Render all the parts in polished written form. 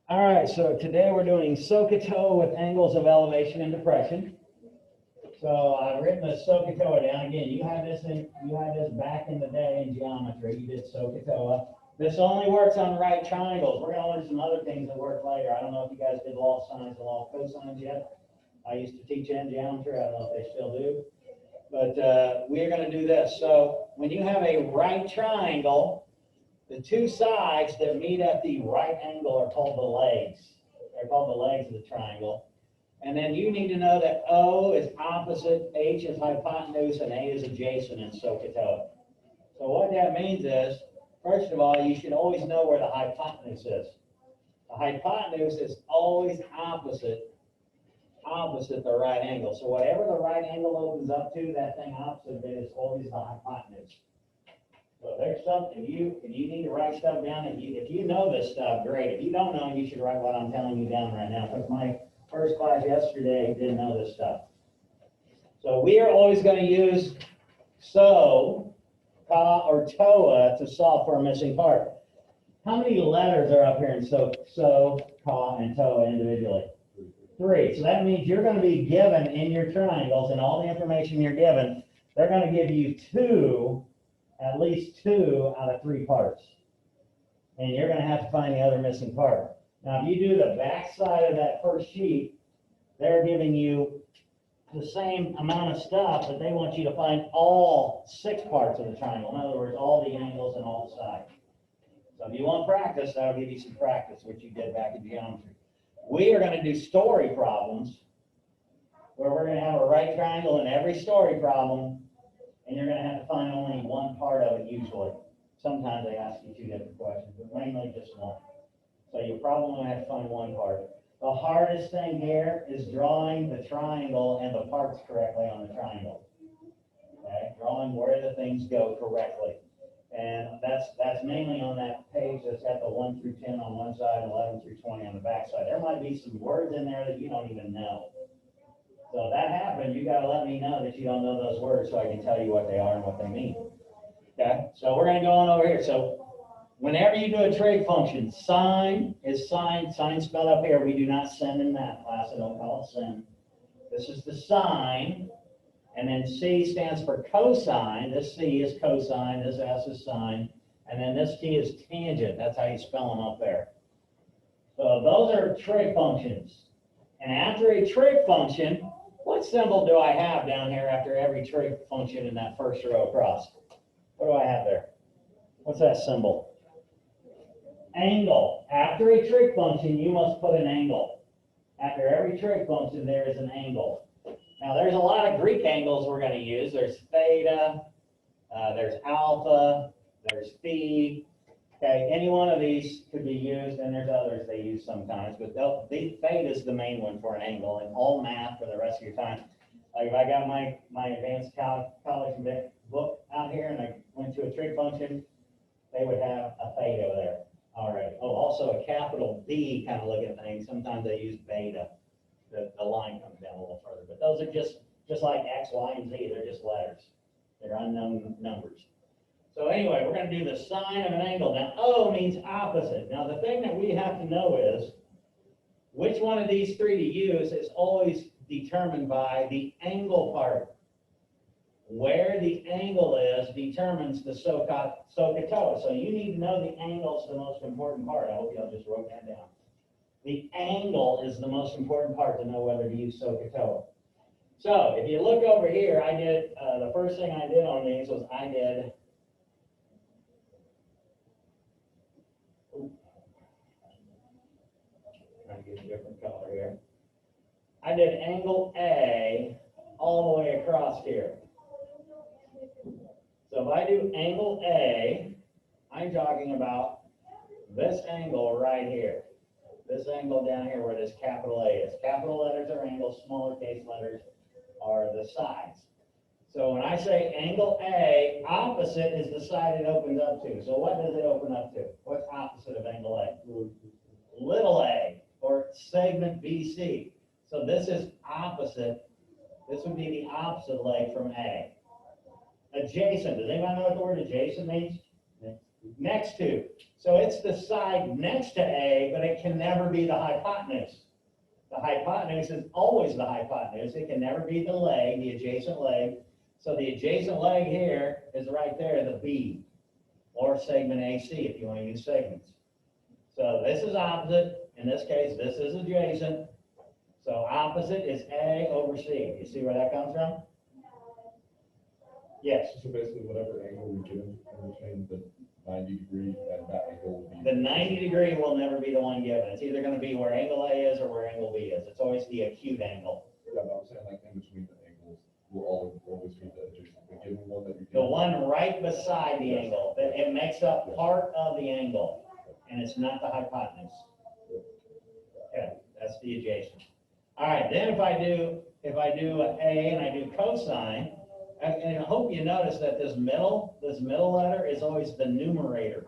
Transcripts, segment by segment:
All right, so today we're doing SOH CAH TOA with angles of elevation and depression. So I've written the SOH CAH TOA down. Again, you had this back in the day in geometry. You did SOH CAH TOA. This only works on right triangles. We're going to learn some other things that work later. I don't know if you guys did law of sines and law of cosines yet. I used to teach in geometry. I don't know if they still do. But we are going to do this. So when you have a right triangle, the two sides that meet at the right angle are called the legs. They're called the legs of the triangle. And then you need to know that O is opposite, H is hypotenuse, and A is adjacent in SOH CAH TOA. So what that means is, first of all, you should always know where the hypotenuse is. The hypotenuse is always opposite the right angle. So whatever the right angle opens up to, that thing opposite of it is always the hypotenuse. So there's something, if you need to write stuff down, if you know this stuff, great. If you don't know, you should write what I'm telling you down right now, because my first class yesterday didn't know this stuff. So we are always going to use SOH, CAH, or TOA to solve for a missing part. How many letters are up here in SOH, CAH, and TOA individually? 3. So that means you're going to be given in your triangles, and all the information you're given, they're going to give you at least two out of 3 parts. And you're going to have to find the other missing part. Now, if you do the back side of that first sheet, they're giving you the same amount of stuff, but they want you to find all 6 parts of the triangle. In other words, all the angles and all the sides. So if you want practice, that'll give you some practice, which you did back in geometry. We are going to do story problems, where we're going to have a right triangle in every story problem, and you're going to have to find only one part of it usually. Sometimes they ask you 2 different questions, but mainly just one. So you're probably going to have to find one part. The hardest thing here is drawing the triangle and the parts correctly on the triangle. Okay? Drawing where the things go correctly. And that's mainly on that page that's got the 1 through 10 on one side, 11 through 20 on the back side. There might be some words in there that you don't even know. So if that happens, you got to let me know that you don't know those words so I can tell you what they are and what they mean. Okay? So we're going to go on over here. So whenever you do a trig function, sine is sine spelled up here. We do not send in math class. I don't call it sin. This is the sine. And then C stands for cosine. This C is cosine. This S is sine. And then this T is tangent. That's how you spell them up there. So those are trig functions. And after a trig function, what symbol do I have down here after every trig function in that first row across? What do I have there? What's that symbol? Angle. After a trig function, you must put an angle. After every trig function, there is an angle. Now, there's a lot of Greek angles we're going to use. There's theta, there's alpha, there's phi. Okay, any one of these could be used, and there's others they use sometimes, but theta is the main one for an angle in all math for the rest of your time. Like if I got my advanced college book out here and I went to a trig function, they would have a theta there. All right. Oh, also a capital B kind of looking thing. Sometimes they use beta. The line comes down a little further, but those are just like X, Y, and Z. They're just letters. They're unknown numbers. So anyway, we're going to do the sine of an angle. Now, O means opposite. Now, the thing that we have to know is which one of these 3 to use is always determined by the angle part. Where the angle is determines the SOH CAH TOA. So you need to know the angle is the most important part. I hope y'all just wrote that down. The angle is the most important part to know whether to use SOH CAH TOA. So if you look over here, I did the first thing I did on these was I did. Trying to get a different color here. I did angle A all the way across here. So if I do angle A, I'm talking about this angle right here. This angle down here where this capital A is. Capital letters are angles, smaller case letters are the sides. So when I say angle A, opposite is the side it opens up to. So what does it open up to? What's opposite of angle A? Little a, or segment BC. So this is opposite. This would be the opposite leg from A. Adjacent. Does anybody know what the word adjacent means? Next to. So it's the side next to A, but it can never be the hypotenuse. The hypotenuse is always the hypotenuse. It can never be the leg, the adjacent leg. So the adjacent leg here is right there, the B, or segment AC if you want to use segments. So this is opposite. In this case, this is adjacent. So opposite is A over C. You see where that comes from? Yes. So basically, whatever angle we give in between the 90 degree and that angle will be. The 90 degree will never be the one given. It's either going to be where angle A is or where angle B is. It's always the acute angle. Yeah, but I'm saying like in between the angles will always be the adjacent. The given one that you. The one right beside the angle. It makes up part of the angle, and it's not the hypotenuse. Okay, that's the adjacent. All right, then if I do A and I do cosine, and I hope you notice that this middle letter is always the numerator.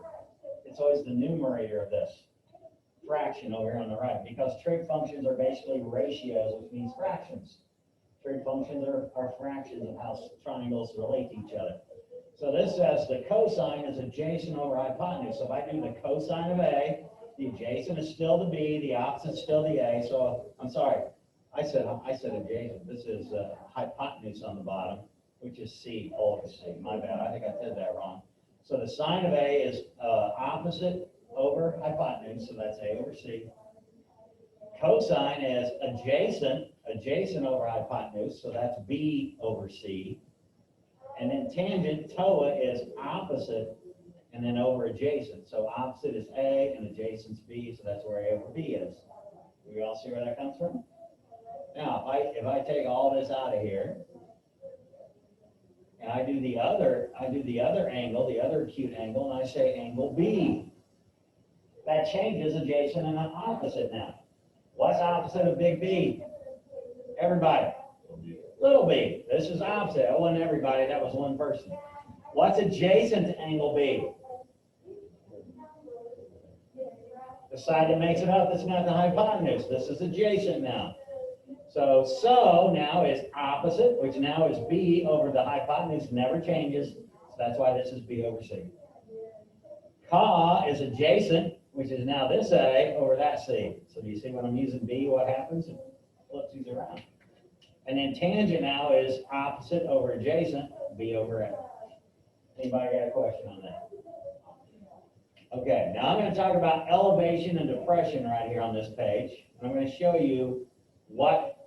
It's always the numerator of this fraction over here on the right, because trig functions are basically ratios, which means fractions. Trig functions are fractions of how triangles relate to each other. So this says the cosine is adjacent over hypotenuse. So if I do the cosine of A, the adjacent is still the B, the opposite is still the A. So I'm sorry, I said adjacent. This is hypotenuse on the bottom, which is C over C. My bad, I think I said that wrong. So the sine of A is opposite over hypotenuse, so that's A over C. Cosine is adjacent over hypotenuse, so that's B over C. And then tangent, TOA, is opposite and then over adjacent. So opposite is A and adjacent is B, so that's where A over B is. Do you all see where that comes from? Now, if I take all this out of here, and I do the other angle, the other acute angle, and I say angle B, that changes adjacent and opposite now. What's opposite of big B? Everybody. Little b. This is opposite. That wasn't everybody. That was one person. What's adjacent to angle B? The side that makes it up that's not the hypotenuse. This is adjacent now. So now is opposite, which now is B over the hypotenuse, never changes. So that's why this is B over C. CA is adjacent, which is now this A over that C. So do you see when I'm using B, what happens? It flips these around. And then tangent now is opposite over adjacent, B over A. Anybody got a question on that? Okay, now I'm going to talk about elevation and depression right here on this page. And I'm going to show you what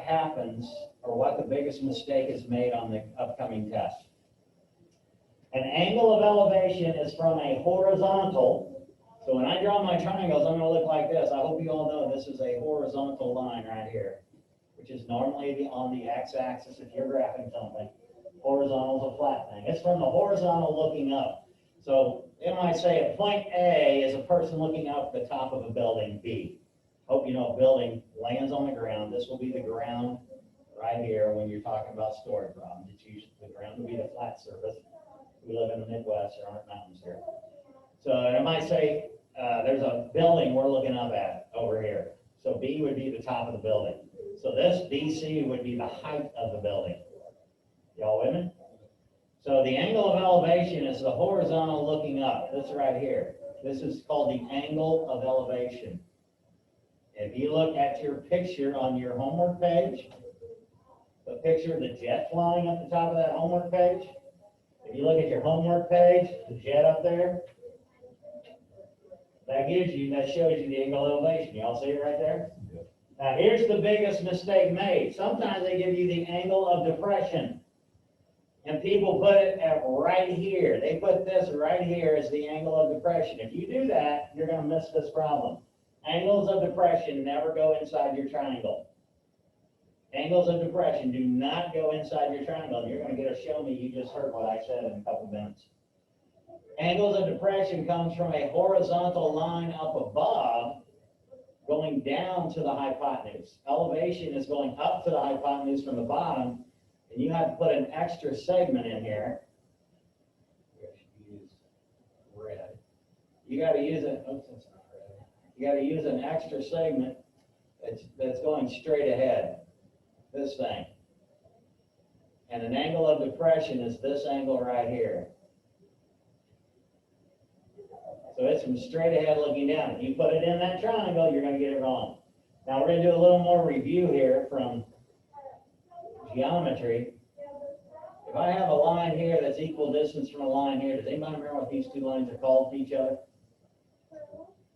happens or what the biggest mistake is made on the upcoming test. An angle of elevation is from a horizontal. So when I draw my triangles, I'm going to look like this. I hope you all know this is a horizontal line right here, which is normally on the x-axis if you're graphing something. Horizontal is a flat thing. It's from the horizontal looking up. So it might say a point A is a person looking up the top of a building B. Hope you know a building lands on the ground. This will be the ground right here when you're talking about story problems. It's usually the ground will be the flat surface. We live in the Midwest, there aren't mountains here. So it might say there's a building we're looking up at over here. So B would be the top of the building. So this BC would be the height of the building. Y'all with me? So the angle of elevation is the horizontal looking up. This right here. This is called the angle of elevation. If you look at your picture on your homework page, the picture of the jet flying up the top of that homework page, if you look at your homework page, the jet up there, that shows you the angle of elevation. Y'all see it right there? Yeah. Now here's the biggest mistake made. Sometimes they give you the angle of depression. And people put it at right here. They put this right here as the angle of depression. If you do that, you're going to miss this problem. Angles of depression never go inside your triangle. Angles of depression do not go inside your triangle. You're going to get a show me you just heard what I said in a couple minutes. Angles of depression comes from a horizontal line up above going down to the hypotenuse. Elevation is going up to the hypotenuse from the bottom, and you have to put an extra segment in here. Use red. You got to use it. Oops, that's not red. You got to use an extra segment that's going straight ahead. This thing. And an angle of depression is this angle right here. So it's from straight ahead looking down. If you put it in that triangle, you're going to get it wrong. Now we're going to do a little more review here from geometry. If I have a line here that's equal distance from a line here, does anybody remember what these two lines are called to each other?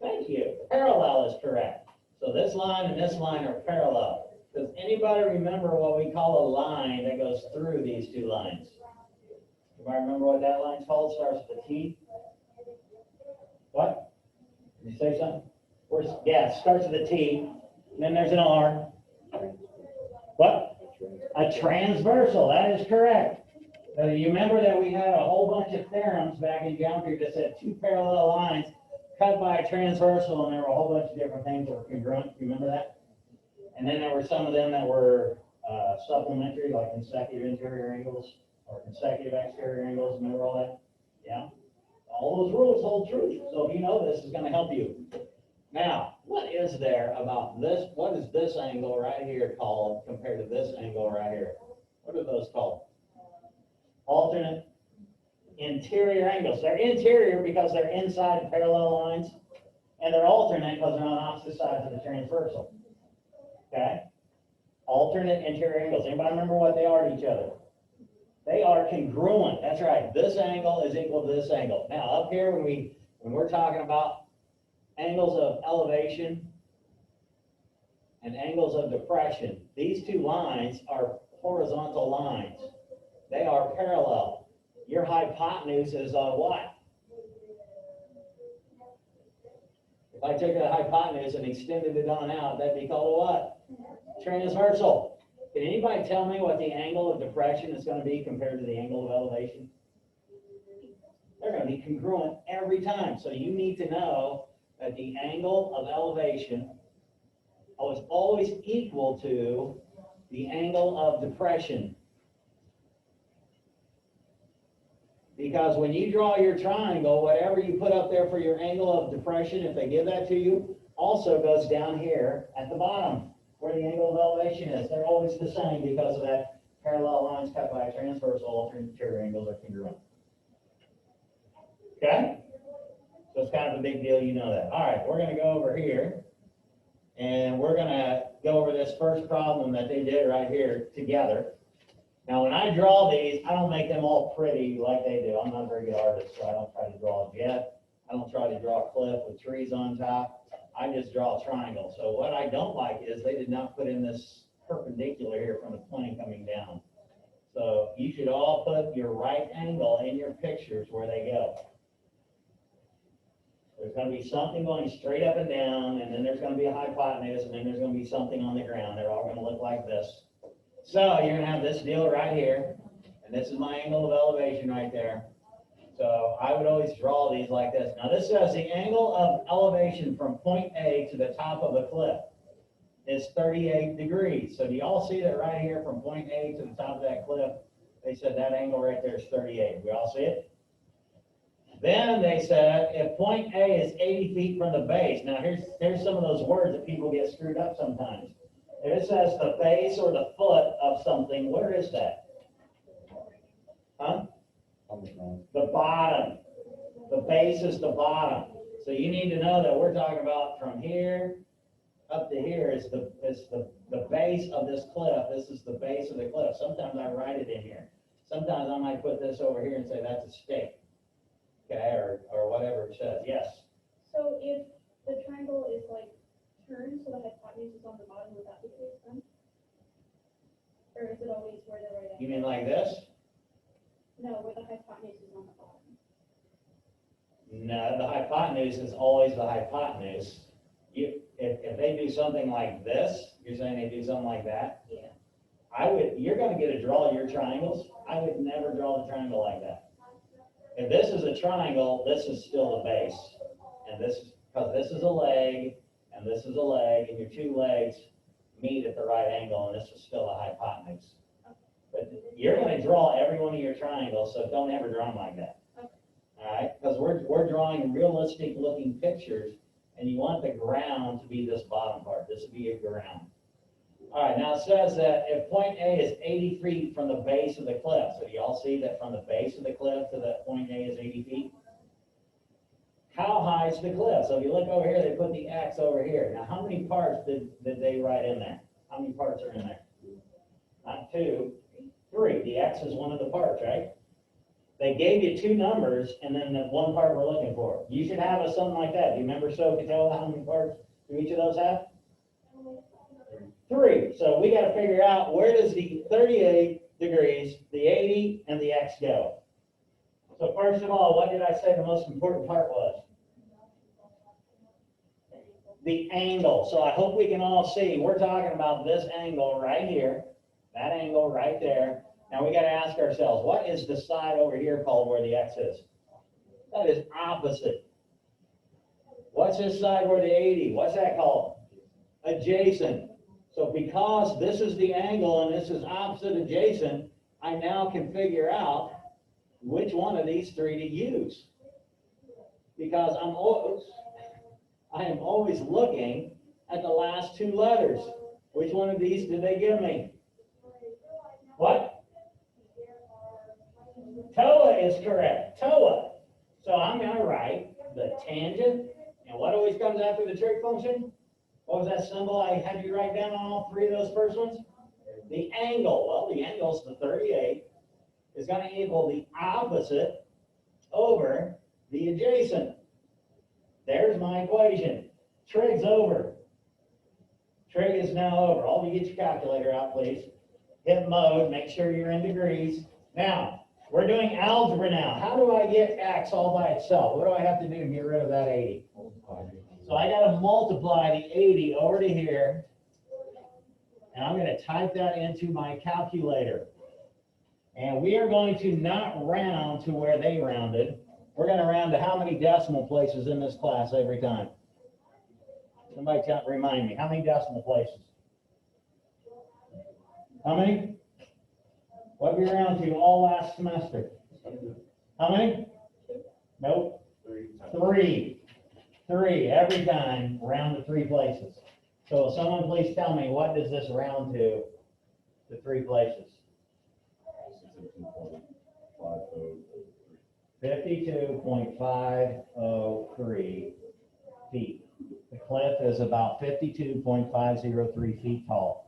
Thank you. Parallel is correct. So this line and this line are parallel. Does anybody remember what we call a line that goes through these two lines? Anybody remember what that line's called? Starts with a T? What? Did you say something? Yeah, it starts with a T, and then there's an R. What? A transversal, that is correct. You remember that we had a whole bunch of theorems back in geometry that said two parallel lines cut by a transversal, and there were a whole bunch of different things that were congruent. You remember that? And then there were some of them that were supplementary, like consecutive interior angles or consecutive exterior angles. Remember all that? Yeah? All those rules hold true. So if you know this, it's going to help you. Now, what is there about this? What is this angle right here called compared to this angle right here? What are those called? Alternate interior angles. They're interior because they're inside parallel lines, and they're alternate because they're on opposite sides of the transversal. Okay? Alternate interior angles. Anybody remember what they are to each other? They are congruent. That's right. This angle is equal to this angle. Now, up here, when we're talking about angles of elevation and angles of depression, these two lines are horizontal lines. They are parallel. Your hypotenuse is on what? If I took the hypotenuse and extended it on out, that'd be called a what? Transversal. Can anybody tell me what the angle of depression is going to be compared to the angle of elevation? They're going to be congruent every time. So you need to know that the angle of elevation is always equal to the angle of depression. Because when you draw your triangle, whatever you put up there for your angle of depression, if they give that to you, also goes down here at the bottom where the angle of elevation is. They're always the same because of that parallel lines cut by a transversal, alternate interior angles are congruent. Okay? So it's kind of a big deal, you know that. All right, we're going to go over here, and we're going to go over this first problem that they did right here together. Now, when I draw these, I don't make them all pretty like they do. I'm not a very good artist, so I don't try to draw a jet. I don't try to draw a cliff with trees on top. I just draw a triangle. So what I don't like is they did not put in this perpendicular here from the plane coming down. So you should all put your right angle in your pictures where they go. There's going to be something going straight up and down, and then there's going to be a hypotenuse, and then there's going to be something on the ground. They're all going to look like this. So you're going to have this deal right here, and this is my angle of elevation right there. So I would always draw these like this. Now this says the angle of elevation from point A to the top of a cliff is 38 degrees. So do y'all see that right here from point A to the top of that cliff? They said that angle right there is 38. We all see it? Then they said if point A is 80 feet from the base. Now here's some of those words that people get screwed up sometimes. If it says the base or the foot of something, where is that? Huh? The bottom. The base is the bottom. So you need to know that we're talking about from here up to here is the base of this cliff. This is the base of the cliff. Sometimes I write it in here. Sometimes I might put this over here and say that's a stake. Okay, or whatever it says. Yes? So if the triangle is like turned so the hypotenuse is on the bottom, would that be the case then? Or is it always where the right angle? You mean like this? No, where the hypotenuse is on the bottom. No, the hypotenuse is always the hypotenuse. If they do something like this, you're saying they do something like that? Yeah. You're going to get to draw your triangles. I would never draw the triangle like that. If this is a triangle, this is still the base. And because this is a leg, and this is a leg, and your two legs meet at the right angle, and this is still a hypotenuse. But you're going to draw every one of your triangles, so don't ever draw them like that. Okay. All right? Because we're drawing realistic looking pictures, and you want the ground to be this bottom part. This would be your ground. All right, now it says that if point A is 80 feet from the base of the cliff, so do y'all see that from the base of the cliff to that point A is 80 feet? How high is the cliff? So if you look over here, they put the X over here. Now, how many parts did they write in there? How many parts are in there? Not 2, 3. The X is one of the parts, right? They gave you 2 numbers and then the one part we're looking for. You should have something like that. Do you remember SOH CAH TOA? How many parts do each of those have? 3. So we got to figure out where does the 38 degrees, the 80, and the X go. So first of all, what did I say the most important part was? The angle. So I hope we can all see. We're talking about this angle right here, that angle right there. Now we got to ask ourselves, what is the side over here called where the X is? That is opposite. What's this side where the 80? What's that called? Adjacent. So because this is the angle and this is opposite adjacent, I now can figure out which one of these 3 to use. Because I am always looking at the last 2 letters. Which one of these did they give me? What? TOA is correct. TOA. So I'm going to write the tangent. And what always comes after the trig function? What was that symbol I had you write down on all 3 of those first ones? The angle. Well, the angle is the 38. Is going to equal the opposite over the adjacent. There's my equation. Trig's over. Trig is now over. All of you get your calculator out, please. Hit mode. Make sure you're in degrees. Now, we're doing algebra now. How do I get X all by itself? What do I have to do to get rid of that 80? So I got to multiply the 80 over to here. And I'm going to type that into my calculator. And we are going to not round to where they rounded. We're going to round to how many decimal places in this class every time? Somebody remind me. How many decimal places? How many? What did we round to all last semester? How many? Nope. 3. 3 every time, round to 3 places. So someone please tell me, what does this round to 3 places? 52.503 feet. The cliff is about 52.503 feet tall.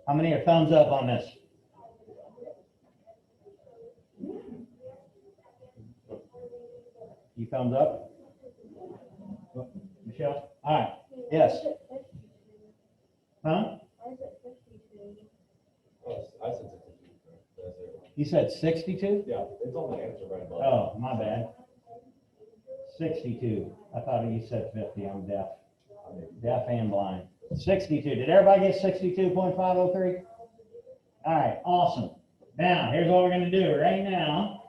How many are thumbs up on this? You thumbs up? Michelle? All right. Yes. Huh? I said 62. You said 62? Yeah, it's on the answer right above. Oh, my bad. 62. I thought you said 50. I'm deaf. Deaf and blind. 62. Did everybody get 62.503? All right, awesome. Now, here's what we're going to do. Right now,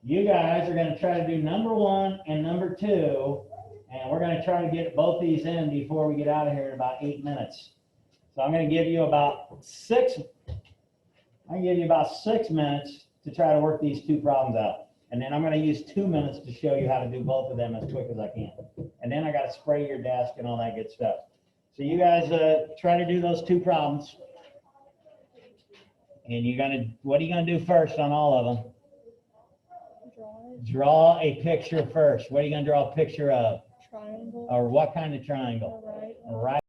you guys are going to try to do number 1 and number 2, and we're going to try to get both these in before we get out of here in about 8 minutes. So I'm going to give you about 6 minutes to try to work these 2 problems out. And then I'm going to use 2 minutes to show you how to do both of them as quick as I can. And then I got to spray your desk and all that good stuff. So you guys try to do those 2 problems. And what are you going to do first on all of them? Draw a picture first. What are you going to draw a picture of? Triangle. Or what kind of triangle? All right. Right.